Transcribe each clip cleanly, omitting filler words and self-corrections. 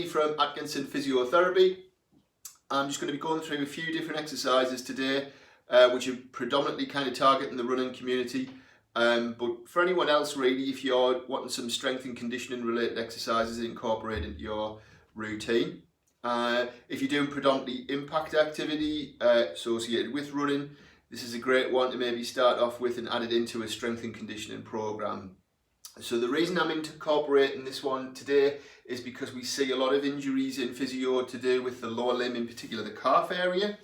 From Atkinson Physiotherapy. I'm just going to be going through a few different exercises today which are predominantly kind of targeting the running community, but for anyone else really, if you're wanting some strength and conditioning related exercises incorporated into your routine. If you're doing predominantly impact activity associated with running, this is a great one to maybe start off with and add it into a strength and conditioning program. So the reason I'm incorporating this one today is because we see a lot of injuries in physio to do with the lower limb, in particular the calf area.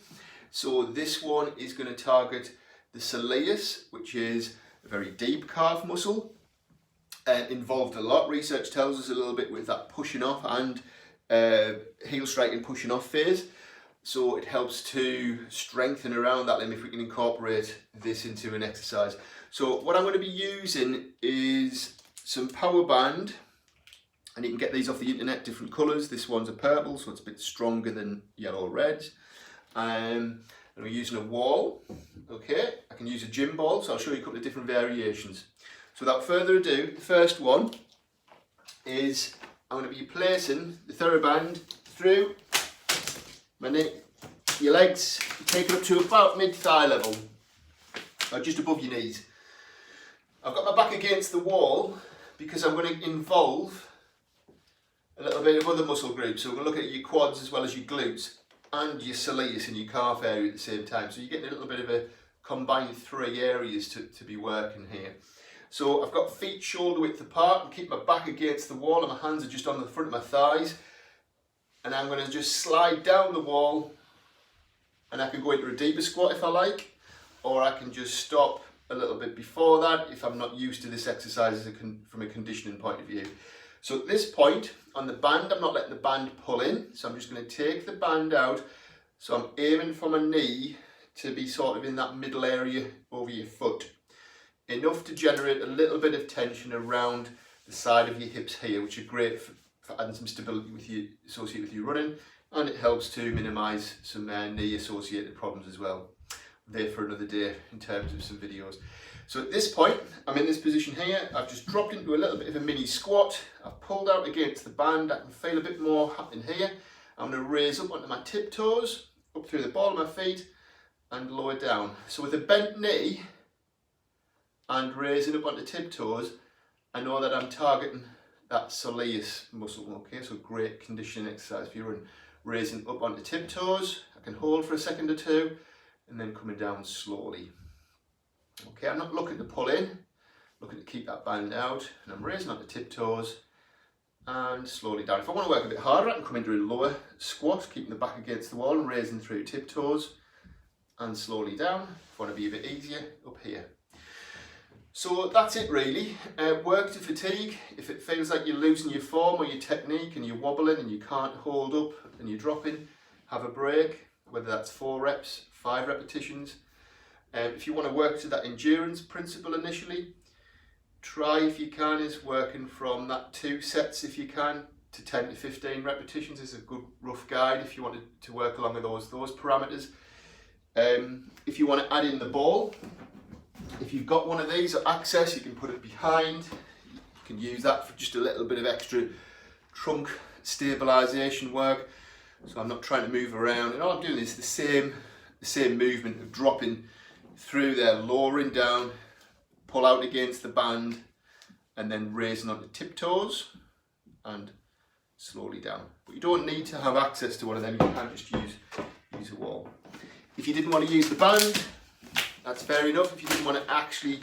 So this one is going to target the soleus, which is a very deep calf muscle, involved a lot. Research tells us a little bit with that pushing off and heel striking pushing off phase. So it helps to strengthen around that limb if we can incorporate this into an exercise. So what I'm going to be using is some power band, and you can get these off the internet, different colours. This one's a purple, so it's a bit stronger than yellow or red. And we're using a wall. Okay, I can use a gym ball, so I'll show you a couple of different variations. So without further ado, the first one is I'm going to be placing the TheraBand through your legs, take it up to about mid-thigh level, or just above your knees. I've got my back against the wall because I'm going to involve a little bit of other muscle groups. So we're going to look at your quads as well as your glutes and your soleus and your calf area at the same time. So you're getting a little bit of a combined three areas to be working here. So I've got feet shoulder width apart and keep my back against the wall, and my hands are just on the front of my thighs. And I'm going to just slide down the wall, and I can go into a deeper squat if I like, or I can just stop a little bit before that if I'm not used to this exercise from a conditioning point of view. So at this point on the band, I'm not letting the band pull in, so I'm just going to take the band out. So I'm aiming for my knee to be sort of in that middle area over your foot, enough to generate a little bit of tension around the side of your hips here, which are great for adding some stability with you associated with your running, and it helps to minimise some knee associated problems as well. There for another day in terms of some videos. So at this point, I'm in this position here. I've just dropped into a little bit of a mini squat. I've pulled out against the band. I can feel a bit more happening here. I'm going to raise up onto my tiptoes, up through the ball of my feet, and lower down. So with a bent knee and raising up onto tiptoes, I know that I'm targeting that soleus muscle. Okay, so great conditioning exercise if you're running. Raising up onto tiptoes, I can hold for a second or two, and then coming down slowly. Okay, I'm not looking to pull in, looking to keep that band out, and I'm raising onto tiptoes and slowly down. If I want to work a bit harder, I can come into a lower squat, keeping the back against the wall and raising through tiptoes and slowly down. If I want to be a bit easier, up here. So that's it really. Work to fatigue. If it feels like you're losing your form or your technique and you're wobbling and you can't hold up and you're dropping, have a break, whether that's 4 reps, 5 repetitions. If you want to work to that endurance principle initially, try if you can is working from that 2 sets if you can to 10 to 15 repetitions is a good rough guide if you wanted to work along with those parameters. If you want to add in the ball, if you've got one of these or access, you can put it behind. You can use that for just a little bit of extra trunk stabilisation work. So I'm not trying to move around, and all I'm doing is the same movement of dropping through there, lowering down, pull out against the band, and then raising onto tiptoes and slowly down. But you don't need to have access to one of them, you can just use a wall. If you didn't want to use the band, that's fair enough. If you didn't want to actually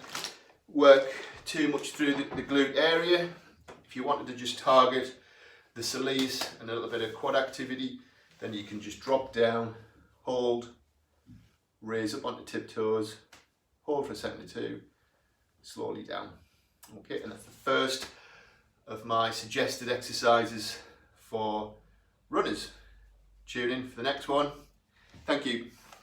work too much through the glute area, if you wanted to just target the soleus and a little bit of quad activity, then you can just drop down, hold, raise up onto tiptoes, hold for a second or two, slowly down. Okay, and that's the first of my suggested exercises for runners. Tune in for the next one. Thank you.